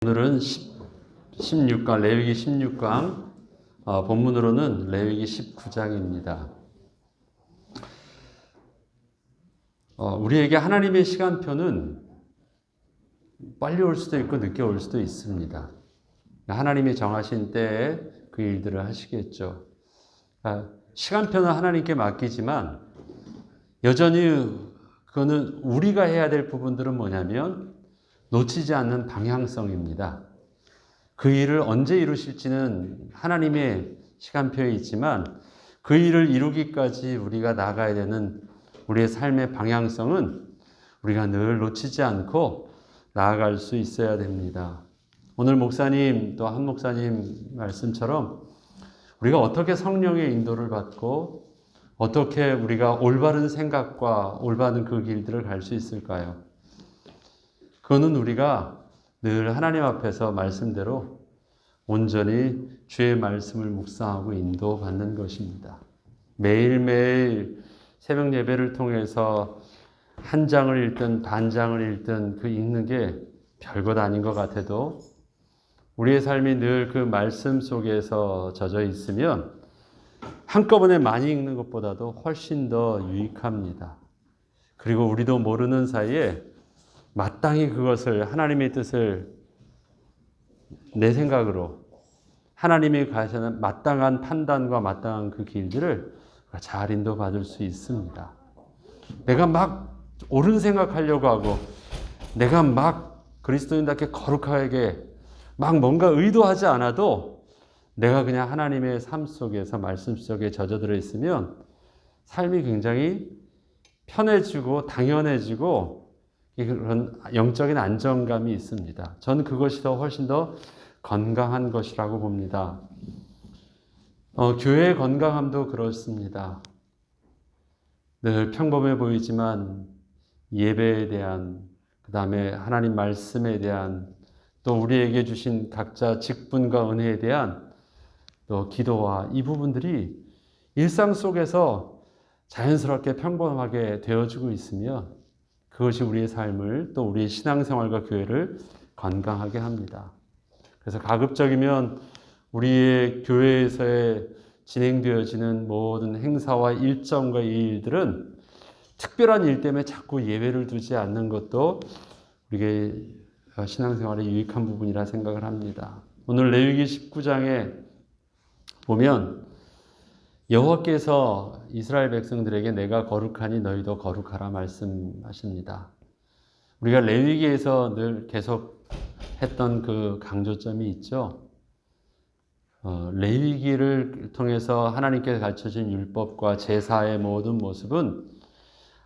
오늘은 16강, 레위기 16강, 본문으로는 레위기 19장입니다. 우리에게 하나님의 시간표는 빨리 올 수도 있고 늦게 올 수도 있습니다. 하나님이 정하신 때에 그 일들을 하시겠죠. 시간표는 하나님께 맡기지만 여전히 그거는 우리가 해야 될 부분들은 뭐냐면 놓치지 않는 방향성입니다. 그 일을 언제 이루실지는 하나님의 시간표에 있지만 그 일을 이루기까지 우리가 나가야 되는 우리의 삶의 방향성은 우리가 늘 놓치지 않고 나아갈 수 있어야 됩니다. 오늘 목사님 또 한 목사님 말씀처럼 우리가 어떻게 성령의 인도를 받고 어떻게 우리가 올바른 생각과 올바른 그 길들을 갈 수 있을까요? 그거는 우리가 늘 하나님 앞에서 말씀대로 온전히 주의 말씀을 묵상하고 인도받는 것입니다. 매일매일 새벽 예배를 통해서 한 장을 읽든 반 장을 읽든 그 읽는 게 별것 아닌 것 같아도 우리의 삶이 늘 그 말씀 속에서 젖어 있으면 한꺼번에 많이 읽는 것보다도 훨씬 더 유익합니다. 그리고 우리도 모르는 사이에 마땅히 그것을 하나님의 뜻을 내 생각으로 하나님이 가시는 마땅한 판단과 마땅한 그 길들을 잘 인도받을 수 있습니다. 내가 막 옳은 생각하려고 하고 내가 막 그리스도인답게 거룩하게 막 뭔가 의도하지 않아도 내가 그냥 하나님의 삶 속에서 말씀 속에 젖어들어 있으면 삶이 굉장히 편해지고 당연해지고 그런 영적인 안정감이 있습니다. 저는 그것이 훨씬 더 건강한 것이라고 봅니다. 교회의 건강함도 그렇습니다. 늘 평범해 보이지만 예배에 대한, 그 다음에 하나님 말씀에 대한, 또 우리에게 주신 각자 직분과 은혜에 대한 또 기도와 이 부분들이 일상 속에서 자연스럽게 평범하게 되어지고 있으면 그것이 우리의 삶을 또 우리의 신앙생활과 교회를 건강하게 합니다. 그래서 가급적이면 우리의 교회에서 진행되어지는 모든 행사와 일정과 이 일들은 특별한 일 때문에 자꾸 예외를 두지 않는 것도 우리의 신앙생활에 유익한 부분이라 생각을 합니다. 오늘 레위기 19장에 보면 여호와께서 이스라엘 백성들에게 내가 거룩하니 너희도 거룩하라 말씀하십니다. 우리가 레위기에서 늘 계속 했던 그 강조점이 있죠. 레위기를 통해서 하나님께 가르쳐진 율법과 제사의 모든 모습은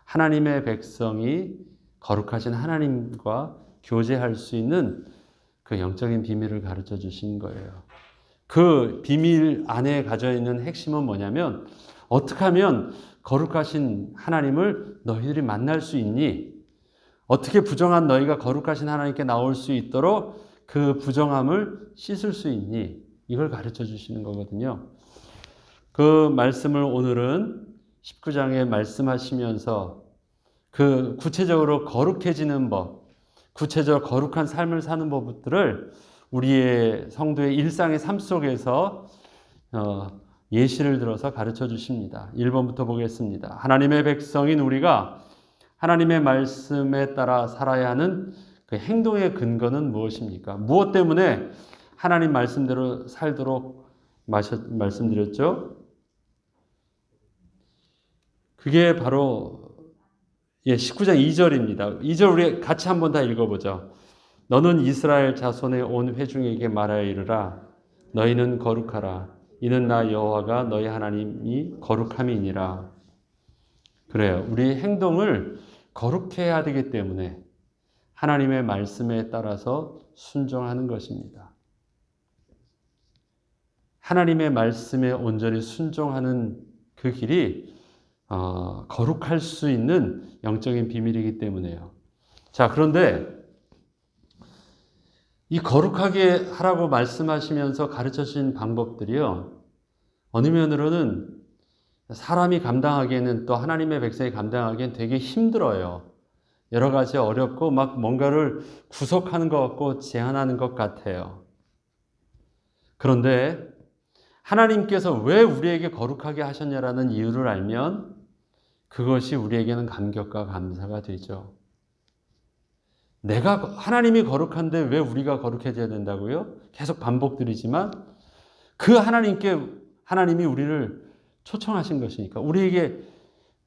하나님의 백성이 거룩하신 하나님과 교제할 수 있는 그 영적인 비밀을 가르쳐 주신 거예요. 그 비밀 안에 가져 있는 핵심은 뭐냐면 어떻게 하면 거룩하신 하나님을 너희들이 만날 수 있니? 어떻게 부정한 너희가 거룩하신 하나님께 나올 수 있도록 그 부정함을 씻을 수 있니? 이걸 가르쳐 주시는 거거든요. 그 말씀을 오늘은 19장에 말씀하시면서 그 구체적으로 거룩해지는 법, 구체적으로 거룩한 삶을 사는 법들을 우리의 성도의 일상의 삶 속에서 예시를 들어서 가르쳐 주십니다. 1번부터 보겠습니다. 하나님의 백성인 우리가 하나님의 말씀에 따라 살아야 하는 그 행동의 근거는 무엇입니까? 무엇 때문에 하나님 말씀대로 살도록 말씀드렸죠? 그게 바로 19장 2절입니다. 2절 우리 같이 한번 다 읽어보죠. 너는 이스라엘 자손의 온 회중에게 말하여 이르라. 너희는 거룩하라. 이는 나 여호와가 너희 하나님이 거룩함이니라. 그래요. 우리 행동을 거룩해야 되기 때문에 하나님의 말씀에 따라서 순종하는 것입니다. 하나님의 말씀에 온전히 순종하는 그 길이 거룩할 수 있는 영적인 비밀이기 때문에요. 자, 그런데 이 거룩하게 하라고 말씀하시면서 가르쳐 주신 방법들이요. 어느 면으로는 사람이 감당하기에는 또 하나님의 백성이 감당하기엔 되게 힘들어요. 여러 가지 어렵고 막 뭔가를 구속하는 것 같고 제한하는 것 같아요. 그런데 하나님께서 왜 우리에게 거룩하게 하셨냐라는 이유를 알면 그것이 우리에게는 감격과 감사가 되죠. 하나님이 거룩한데 왜 우리가 거룩해져야 된다고요? 계속 반복드리지만 그 하나님이 우리를 초청하신 것이니까,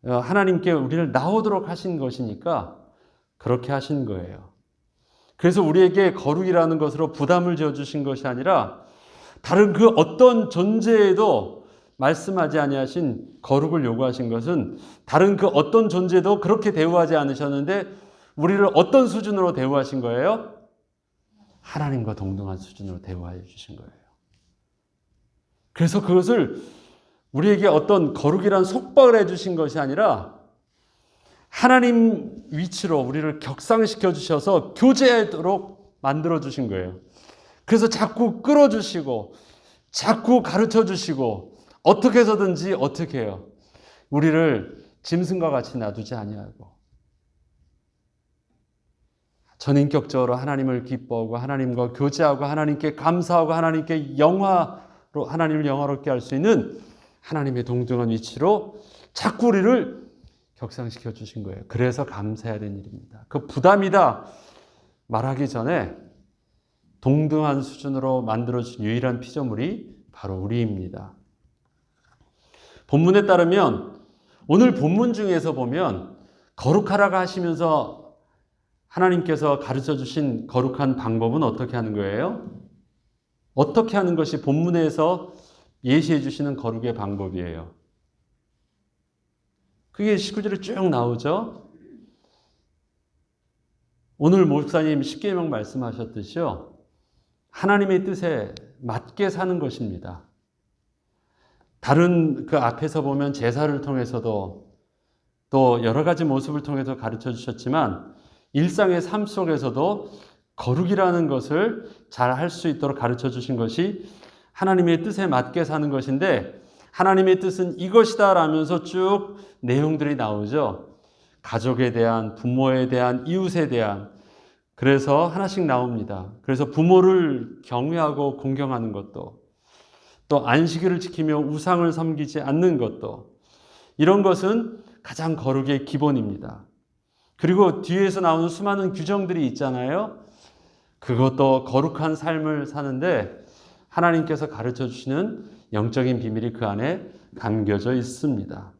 하나님께 우리를 나오도록 하신 것이니까 그렇게 하신 거예요. 그래서 우리에게 거룩이라는 것으로 부담을 지어주신 것이 아니라 다른 그 어떤 존재에도 말씀하지 아니하신 거룩을 요구하신 것은 다른 그 어떤 존재도 그렇게 대우하지 않으셨는데 우리를 어떤 수준으로 대우하신 거예요? 하나님과 동등한 수준으로 대우하여 주신 거예요. 그래서 그것을 우리에게 어떤 거룩이란 속박을 해주신 것이 아니라 하나님 위치로 우리를 격상시켜 주셔서 교제하도록 만들어 주신 거예요. 그래서 자꾸 끌어주시고 자꾸 가르쳐 주시고 어떻게 해서든지 어떻게 해요. 우리를 짐승과 같이 놔두지 아니하고 전인격적으로 하나님을 기뻐하고 하나님과 교제하고 하나님께 감사하고 하나님을 영화롭게 할 수 있는 하나님의 동등한 위치로 자꾸 우리를 격상시켜 주신 거예요. 그래서 감사해야 되는 일입니다. 그 부담이다 말하기 전에 동등한 수준으로 만들어진 유일한 피조물이 바로 우리입니다. 본문에 따르면 오늘 본문 중에서 보면 거룩하라고 하시면서 하나님께서 가르쳐 주신 거룩한 방법은 어떻게 하는 거예요? 어떻게 하는 것이 본문에서 예시해 주시는 거룩의 방법이에요. 그게 19절에 쭉 나오죠. 오늘 목사님 십계명 말씀하셨듯이요. 하나님의 뜻에 맞게 사는 것입니다. 다른 그 앞에서 보면 제사를 통해서도 또 여러 가지 모습을 통해서 가르쳐 주셨지만 일상의 삶 속에서도 거룩이라는 것을 잘 할 수 있도록 가르쳐 주신 것이 하나님의 뜻에 맞게 사는 것인데 하나님의 뜻은 이것이다 라면서 쭉 내용들이 나오죠. 가족에 대한, 부모에 대한, 이웃에 대한 그래서 하나씩 나옵니다. 그래서 부모를 경외하고 공경하는 것도 또 안식일을 지키며 우상을 섬기지 않는 것도 이런 것은 가장 거룩의 기본입니다. 그리고 뒤에서 나오는 수많은 규정들이 있잖아요. 그것도 거룩한 삶을 사는데 하나님께서 가르쳐 주시는 영적인 비밀이 그 안에 담겨져 있습니다.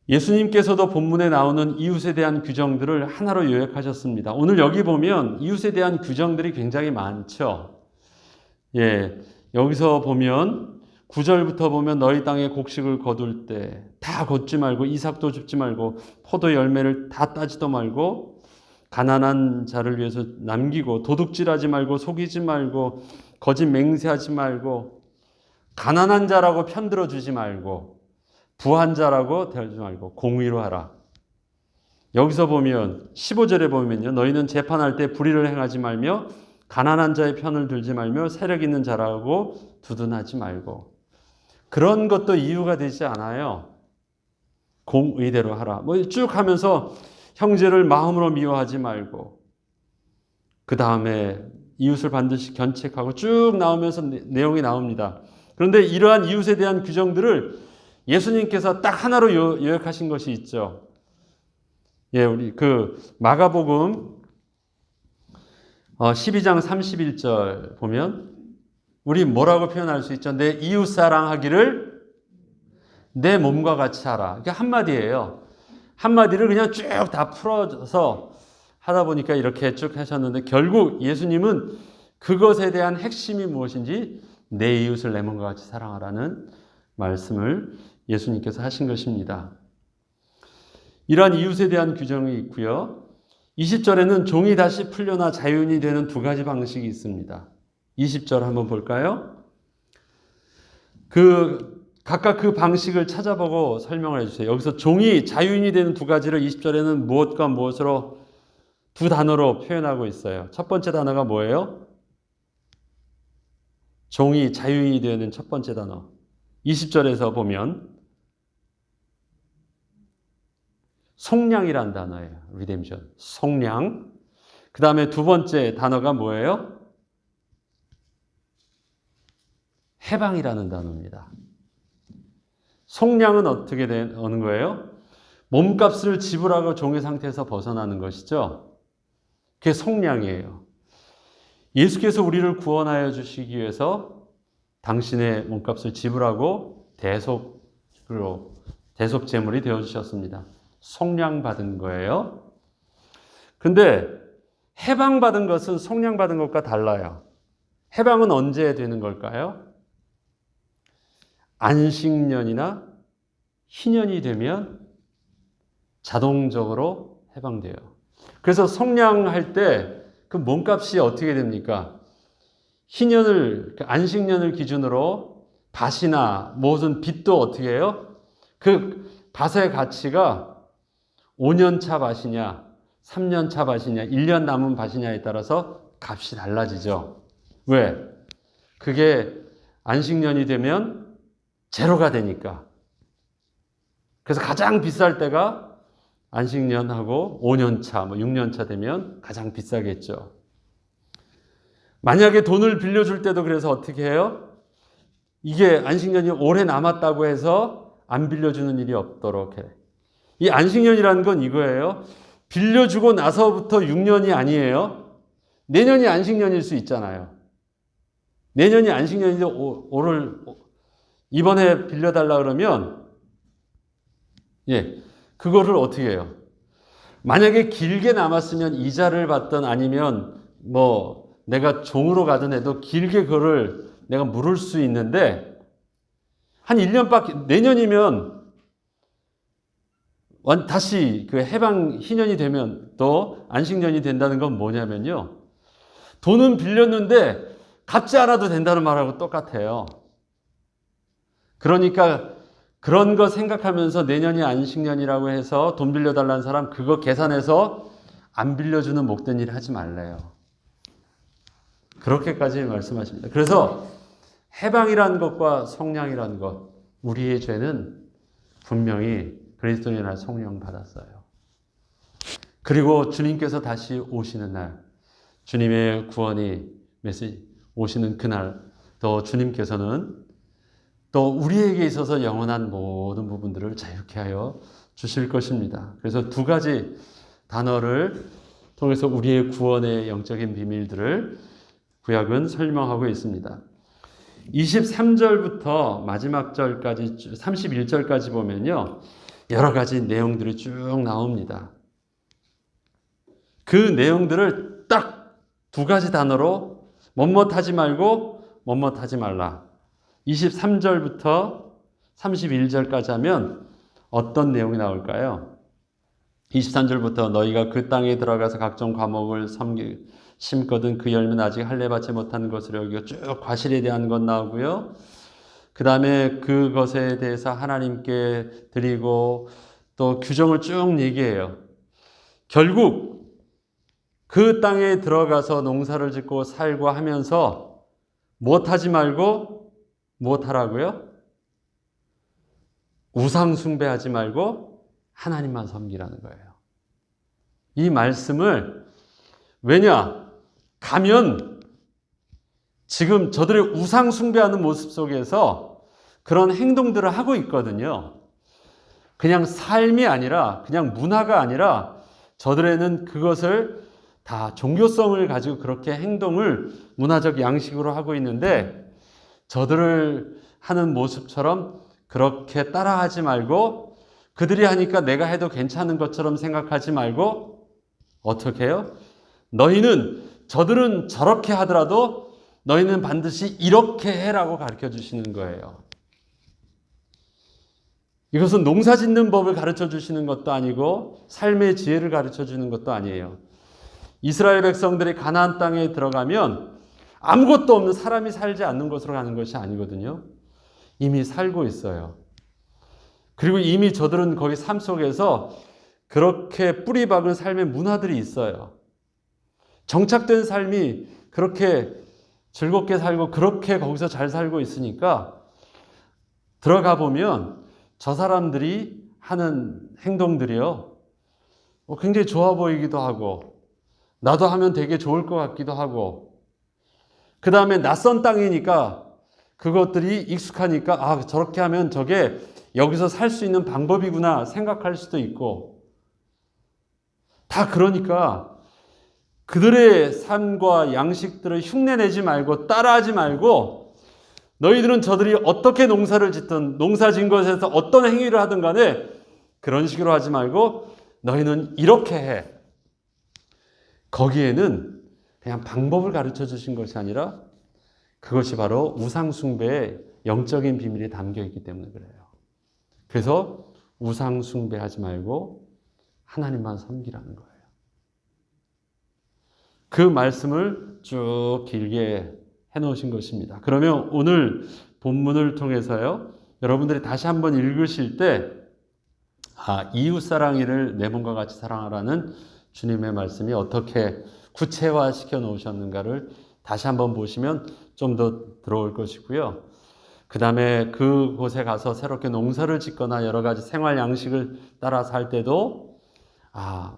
예수님께서도 본문에 나오는 이웃에 대한 규정들을 하나로 요약하셨습니다. 오늘 여기 보면 이웃에 대한 규정들이 굉장히 많죠. 여기서 보면 9절부터 보면 너희 땅에 곡식을 거둘 때 다 걷지 말고 이삭도 줍지 말고 포도 열매를 다 따지도 말고 가난한 자를 위해서 남기고 도둑질하지 말고 속이지 말고 거짓 맹세하지 말고 가난한 자라고 편들어 주지 말고 부한 자라고 대하지 말고 공의로 하라. 여기서 보면 15절에 보면요. 너희는 재판할 때 불의를 행하지 말며 가난한 자의 편을 들지 말며 세력 있는 자라고 두둔하지 말고 그런 것도 이유가 되지 않아요. 공의대로 하라. 쭉 하면서 형제를 마음으로 미워하지 말고 그 다음에 이웃을 반드시 견책하고 쭉 나오면서 내용이 나옵니다. 그런데 이러한 이웃에 대한 규정들을 예수님께서 딱 하나로 요약하신 것이 있죠. 우리 그 마가복음 12장 31절 보면 우리 뭐라고 표현할 수 있죠? 내 이웃 사랑하기를 내 몸과 같이 하라. 이게 한마디예요. 한마디를 그냥 쭉 다 풀어서 하다 보니까 이렇게 쭉 하셨는데 결국 예수님은 그것에 대한 핵심이 무엇인지 내 이웃을 내 몸과 같이 사랑하라는 말씀을 예수님께서 하신 것입니다. 이러한 이웃에 대한 규정이 있고요. 20절에는 종이 다시 풀려나 자유인이 되는 두 가지 방식이 있습니다. 20절 한번 볼까요? 각각 그 방식을 찾아보고 설명을 해주세요. 여기서 종이 자유인이 되는 두 가지를 20절에는 무엇과 무엇으로 두 단어로 표현하고 있어요. 첫 번째 단어가 뭐예요? 종이 자유인이 되는 첫 번째 단어. 20절에서 보면 속량이란 단어예요. redemption. 속량. 그 다음에 두 번째 단어가 뭐예요? 해방이라는 단어입니다. 속량은 어떻게 되는 거예요? 몸값을 지불하고 종의 상태에서 벗어나는 것이죠. 그게 속량이에요. 예수께서 우리를 구원하여 주시기 위해서 당신의 몸값을 지불하고 대속 제물이 되어주셨습니다. 속량받은 거예요. 근데 해방받은 것은 속량받은 것과 달라요. 해방은 언제 되는 걸까요? 안식년이나 희년이 되면 자동적으로 해방돼요. 그래서 속량할 때 그 몸값이 어떻게 됩니까? 희년을, 안식년을 기준으로 밭이나 무슨 빚도 어떻게 해요? 그 밭의 가치가 5년차 밭이냐, 3년차 밭이냐, 1년 남은 밭이냐에 따라서 값이 달라지죠. 왜? 그게 안식년이 되면 제로가 되니까. 그래서 가장 비쌀 때가 안식년하고 5년차, 6년차 되면 가장 비싸겠죠. 만약에 돈을 빌려줄 때도 그래서 어떻게 해요? 이게 안식년이 오래 남았다고 해서 안 빌려주는 일이 없도록 해. 이 안식년이라는 건 이거예요. 빌려주고 나서부터 6년이 아니에요. 내년이 안식년일 수 있잖아요. 내년이 안식년인데 이번에 빌려달라 그러면 그거를 어떻게 해요? 만약에 길게 남았으면 이자를 받든 아니면 내가 종으로 가든 해도 길게 그거를 내가 물을 수 있는데 한 1년밖에, 내년이면 다시 그 해방 희년이 되면 또 안식년이 된다는 건 뭐냐면요. 돈은 빌렸는데 갚지 않아도 된다는 말하고 똑같아요. 그러니까 그런 거 생각하면서 내년이 안식년이라고 해서 돈 빌려달라는 사람 그거 계산해서 안 빌려주는 못된 일 하지 말래요. 그렇게까지 말씀하십니다. 그래서 해방이라는 것과 속량이라는 것, 우리의 죄는 분명히 그리스도인이나 속량 받았어요. 그리고 주님께서 다시 오시는 날, 주님의 구원이 오시는 그날, 또 주님께서는 또 우리에게 있어서 영원한 모든 부분들을 자유케 하여 주실 것입니다. 그래서 두 가지 단어를 통해서 우리의 구원의 영적인 비밀들을 구약은 설명하고 있습니다. 23절부터 마지막 절까지 31절까지 보면요. 여러 가지 내용들이 쭉 나옵니다. 그 내용들을 딱 두 가지 단어로 뭐뭇하지 말고 뭐뭇하지 말라. 23절부터 31절까지 하면 어떤 내용이 나올까요? 23절부터 너희가 그 땅에 들어가서 각종 과목을 심거든 그 열매는 아직 할례 받지 못한 것으로 여기고 쭉 과실에 대한 것 나오고요. 그 다음에 그것에 대해서 하나님께 드리고 또 규정을 쭉 얘기해요. 결국 그 땅에 들어가서 농사를 짓고 살고 하면서 무엇하지 말고 무엇하라고요? 우상 숭배하지 말고 하나님만 섬기라는 거예요. 이 말씀을 가면 지금 저들의 우상 숭배하는 모습 속에서 그런 행동들을 하고 있거든요. 그냥 삶이 아니라 그냥 문화가 아니라 저들에는 그것을 다 종교성을 가지고 그렇게 행동을 문화적 양식으로 하고 있는데 저들을 하는 모습처럼 그렇게 따라하지 말고 그들이 하니까 내가 해도 괜찮은 것처럼 생각하지 말고 어떻게 해요? 저들은 저렇게 하더라도 너희는 반드시 이렇게 해라고 가르쳐 주시는 거예요. 이것은 농사 짓는 법을 가르쳐 주시는 것도 아니고 삶의 지혜를 가르쳐 주는 것도 아니에요. 이스라엘 백성들이 가나안 땅에 들어가면 아무것도 없는 사람이 살지 않는 곳으로 가는 것이 아니거든요. 이미 살고 있어요. 그리고 이미 저들은 거기 삶 속에서 그렇게 뿌리 박은 삶의 문화들이 있어요. 정착된 삶이 그렇게 즐겁게 살고 그렇게 거기서 잘 살고 있으니까 들어가 보면 저 사람들이 하는 행동들이요. 굉장히 좋아 보이기도 하고 나도 하면 되게 좋을 것 같기도 하고 그 다음에 낯선 땅이니까 그것들이 익숙하니까 저렇게 하면 저게 여기서 살 수 있는 방법이구나 생각할 수도 있고 다 그러니까 그들의 삶과 양식들을 흉내내지 말고 따라하지 말고 너희들은 저들이 어떻게 농사를 짓든 농사 진 것에서 어떤 행위를 하든 간에 그런 식으로 하지 말고 너희는 이렇게 해. 거기에는 그냥 방법을 가르쳐 주신 것이 아니라 그것이 바로 우상숭배의 영적인 비밀이 담겨 있기 때문에 그래요. 그래서 우상숭배하지 말고 하나님만 섬기라는 거예요. 그 말씀을 쭉 길게 해놓으신 것입니다. 그러면 오늘 본문을 통해서요, 여러분들이 다시 한번 읽으실 때, 이웃사랑이를 내 몸과 같이 사랑하라는 주님의 말씀이 어떻게 구체화시켜 놓으셨는가를 다시 한번 보시면 좀 더 들어올 것이고요. 그 다음에 그곳에 가서 새롭게 농사를 짓거나 여러 가지 생활 양식을 따라서 할 때도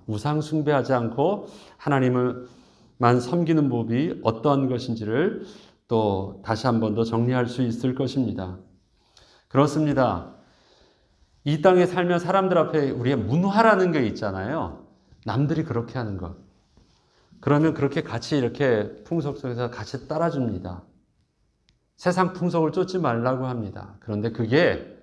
우상 숭배하지 않고 하나님을만 섬기는 법이 어떠한 것인지를 또 다시 한 번 더 정리할 수 있을 것입니다. 그렇습니다. 이 땅에 살면 사람들 앞에 우리의 문화라는 게 있잖아요. 남들이 그렇게 하는 것. 그러면 그렇게 같이 이렇게 풍속 속에서 같이 따라줍니다. 세상 풍속을 쫓지 말라고 합니다. 그런데 그게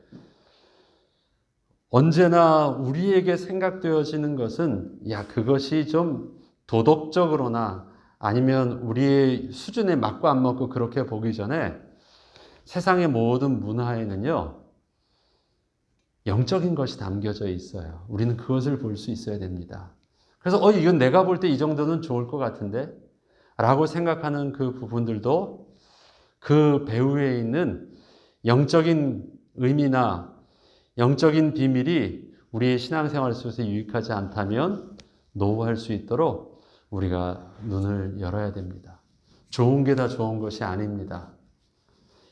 언제나 우리에게 생각되어지는 것은 그것이 좀 도덕적으로나 아니면 우리의 수준에 맞고 안 맞고 그렇게 보기 전에 세상의 모든 문화에는요 영적인 것이 담겨져 있어요. 우리는 그것을 볼 수 있어야 됩니다. 그래서 이건 내가 볼 때 이 정도는 좋을 것 같은데 라고 생각하는 그 부분들도 그 배후에 있는 영적인 의미나 영적인 비밀이 우리의 신앙생활 속에서 유익하지 않다면 노후할 수 있도록 우리가 눈을 열어야 됩니다. 좋은 게 다 좋은 것이 아닙니다.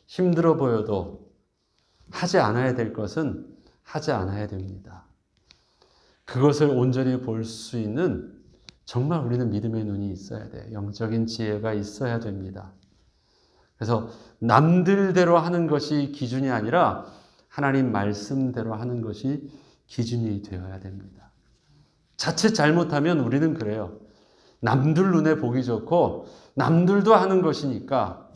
힘들어 보여도 하지 않아야 될 것은 하지 않아야 됩니다. 그것을 온전히 볼 수 있는 정말 우리는 믿음의 눈이 있어야 돼요. 영적인 지혜가 있어야 됩니다. 그래서 남들대로 하는 것이 기준이 아니라 하나님 말씀대로 하는 것이 기준이 되어야 됩니다. 자칫 잘못하면 우리는 그래요. 남들 눈에 보기 좋고 남들도 하는 것이니까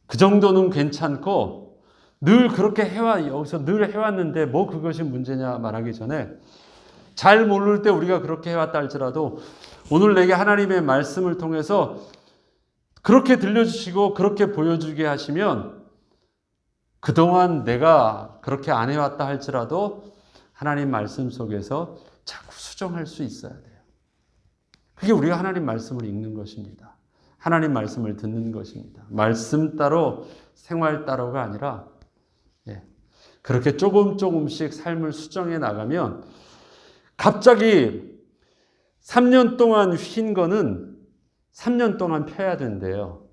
그 정도는 괜찮고 늘 그렇게 여기서 늘 해왔는데 뭐 그것이 문제냐 말하기 전에 잘 모를 때 우리가 그렇게 해왔다 할지라도 오늘 내게 하나님의 말씀을 통해서 그렇게 들려주시고 그렇게 보여주게 하시면 그동안 내가 그렇게 안 해왔다 할지라도 하나님 말씀 속에서 자꾸 수정할 수 있어야 돼요. 그게 우리가 하나님 말씀을 읽는 것입니다. 하나님 말씀을 듣는 것입니다. 말씀 따로 생활 따로가 아니라 그렇게 조금씩 삶을 수정해 나가면 갑자기 3년 동안 쉰 거는 3년 동안 펴야 된대요.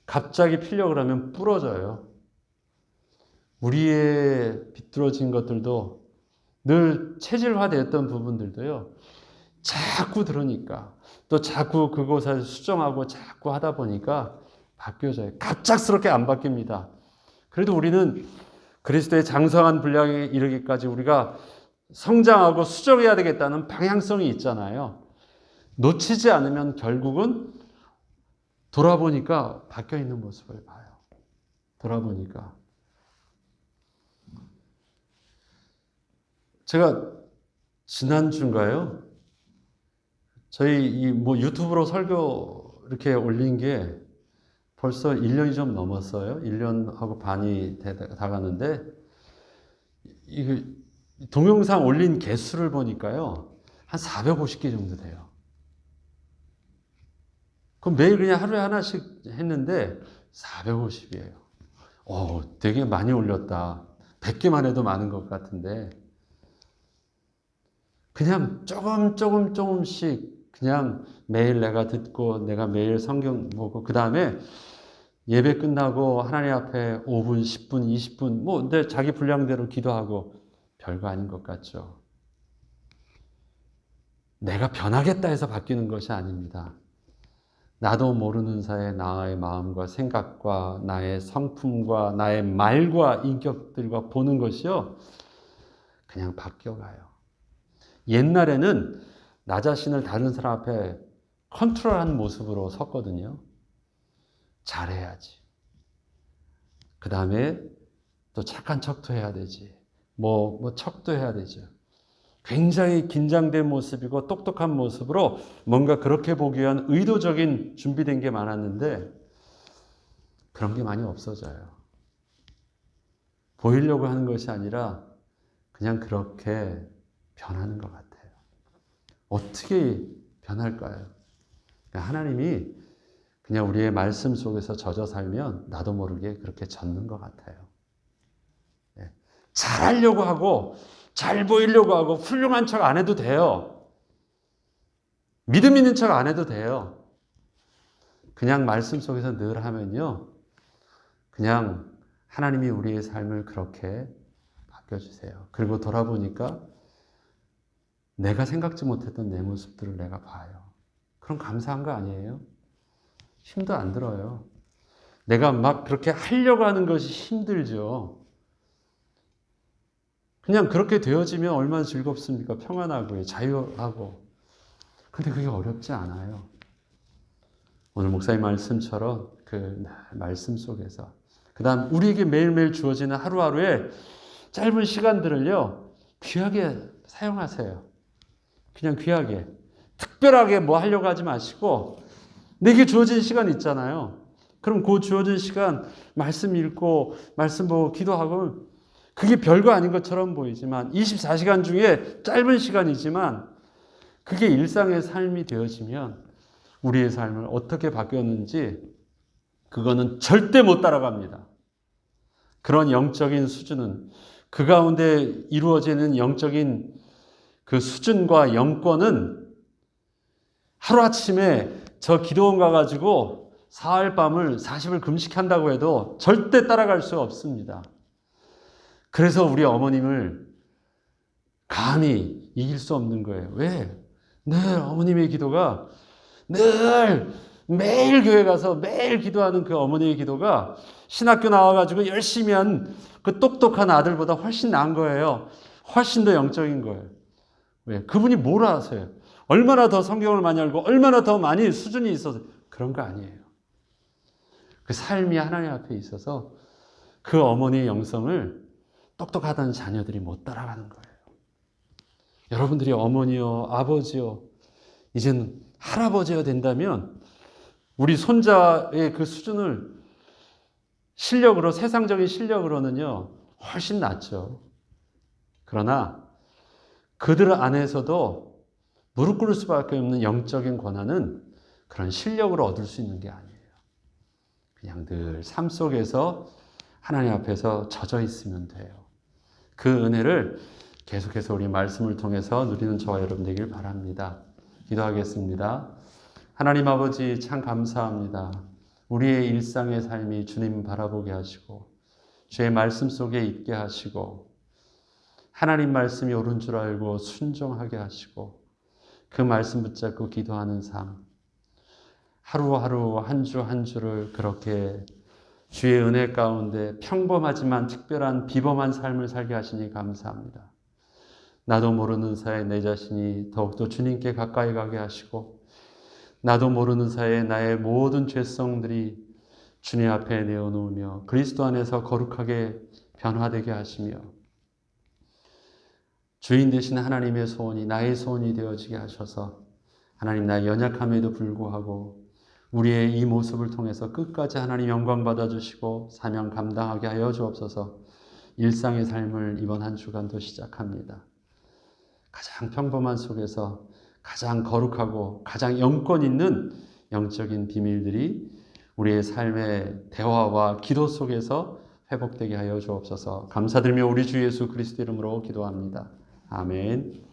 갑자기 피려고 그러면 부러져요. 우리의 비뚤어진 것들도 늘 체질화되었던 부분들도요. 자꾸 들으니까 또 자꾸 그곳을 수정하고 자꾸 하다 보니까 바뀌어져요. 갑작스럽게 안 바뀝니다. 그래도 우리는 그리스도의 장성한 분량에 이르기까지 우리가 성장하고 수정해야 되겠다는 방향성이 있잖아요. 놓치지 않으면 결국은 돌아보니까 바뀌어 있는 모습을 봐요. 돌아보니까. 제가 지난주인가요? 저희 유튜브로 설교 이렇게 올린 게 벌써 1년이 좀 넘었어요. 1년하고 반이 다 가는데, 동영상 올린 개수를 보니까요, 한 450개 정도 돼요. 그럼 매일 그냥 하루에 하나씩 했는데, 450이에요. 되게 많이 올렸다. 100개만 해도 많은 것 같은데, 그냥 조금씩 그냥 매일 내가 듣고 내가 매일 성경 보고 그 다음에 예배 끝나고 하나님 앞에 5분, 10분, 20분 내 자기 분량대로 기도하고 별거 아닌 것 같죠. 내가 변하겠다 해서 바뀌는 것이 아닙니다. 나도 모르는 사이에 나의 마음과 생각과 나의 성품과 나의 말과 인격들과 보는 것이요, 그냥 바뀌어가요. 옛날에는 나 자신을 다른 사람 앞에 컨트롤하는 모습으로 섰거든요. 잘해야지. 그 다음에 또 착한 척도 해야 되지. 뭐 척도 해야 되죠. 굉장히 긴장된 모습이고 똑똑한 모습으로 뭔가 그렇게 보기 위한 의도적인 준비된 게 많았는데 그런 게 많이 없어져요. 보이려고 하는 것이 아니라 그냥 그렇게 변하는 것 같아요. 어떻게 변할까요? 하나님이 그냥 우리의 말씀 속에서 젖어 살면 나도 모르게 그렇게 젖는 것 같아요. 잘하려고 하고 잘 보이려고 하고 훌륭한 척 안 해도 돼요. 믿음 있는 척 안 해도 돼요. 그냥 말씀 속에서 늘 하면요, 그냥 하나님이 우리의 삶을 그렇게 바뀌어주세요. 그리고 돌아보니까 내가 생각지 못했던 내 모습들을 내가 봐요. 그럼 감사한 거 아니에요? 힘도 안 들어요. 내가 막 그렇게 하려고 하는 것이 힘들죠. 그냥 그렇게 되어지면 얼마나 즐겁습니까? 평안하고요, 자유하고. 근데 그게 어렵지 않아요. 오늘 목사님 말씀처럼 그 말씀 속에서. 그 다음 우리에게 매일매일 주어지는 하루하루의 짧은 시간들을요, 귀하게 사용하세요. 그냥 귀하게. 특별하게 뭐 하려고 하지 마시고, 내게 주어진 시간 있잖아요. 그럼 그 주어진 시간 말씀 읽고 말씀 보고 기도하고, 그게 별거 아닌 것처럼 보이지만 24시간 중에 짧은 시간이지만 그게 일상의 삶이 되어지면 우리의 삶을 어떻게 바뀌었는지 그거는 절대 못 따라갑니다. 그런 영적인 수준은, 그 가운데 이루어지는 영적인 그 수준과 영권은 하루아침에 저 기도원 가가지고 사흘 밤을 40을 금식한다고 해도 절대 따라갈 수 없습니다. 그래서 우리 어머님을 감히 이길 수 없는 거예요. 왜? 늘 어머님의 기도가, 늘 매일 교회 가서 매일 기도하는 그 어머니의 기도가 신학교 나와가지고 열심히 한 그 똑똑한 아들보다 훨씬 나은 거예요. 훨씬 더 영적인 거예요. 왜? 그분이 뭘 아세요? 얼마나 더 성경을 많이 알고 얼마나 더 많이 수준이 있어서 그런 거 아니에요. 그 삶이 하나님 앞에 있어서 그 어머니의 영성을 똑똑하다는 자녀들이 못 따라가는 거예요. 여러분들이 어머니요, 아버지요, 이제는 할아버지가 된다면 우리 손자의 그 수준을 실력으로, 세상적인 실력으로는요, 훨씬 낫죠. 그러나 그들 안에서도 무릎 꿇을 수밖에 없는 영적인 권한은 그런 실력으로 얻을 수 있는 게 아니에요. 그냥 늘 삶 속에서 하나님 앞에서 젖어 있으면 돼요. 그 은혜를 계속해서 우리 말씀을 통해서 누리는 저와 여러분 되길 바랍니다. 기도하겠습니다. 하나님 아버지, 참 감사합니다. 우리의 일상의 삶이 주님 바라보게 하시고 주의 말씀 속에 있게 하시고 하나님 말씀이 옳은 줄 알고 순종하게 하시고 그 말씀 붙잡고 기도하는 삶, 하루하루 한 주 한 주를 그렇게 주의 은혜 가운데 평범하지만 특별한 비범한 삶을 살게 하시니 감사합니다. 나도 모르는 사이에 내 자신이 더욱더 주님께 가까이 가게 하시고 나도 모르는 사이에 나의 모든 죄성들이 주님 앞에 내어놓으며 그리스도 안에서 거룩하게 변화되게 하시며 주인 되신 하나님의 소원이 나의 소원이 되어지게 하셔서 하나님, 나의 연약함에도 불구하고 우리의 이 모습을 통해서 끝까지 하나님 영광 받아주시고 사명 감당하게 하여 주옵소서. 일상의 삶을 이번 한 주간도 시작합니다. 가장 평범한 속에서 가장 거룩하고 가장 영권 있는 영적인 비밀들이 우리의 삶의 대화와 기도 속에서 회복되게 하여 주옵소서. 감사드리며 우리 주 예수 그리스도 이름으로 기도합니다. 아멘.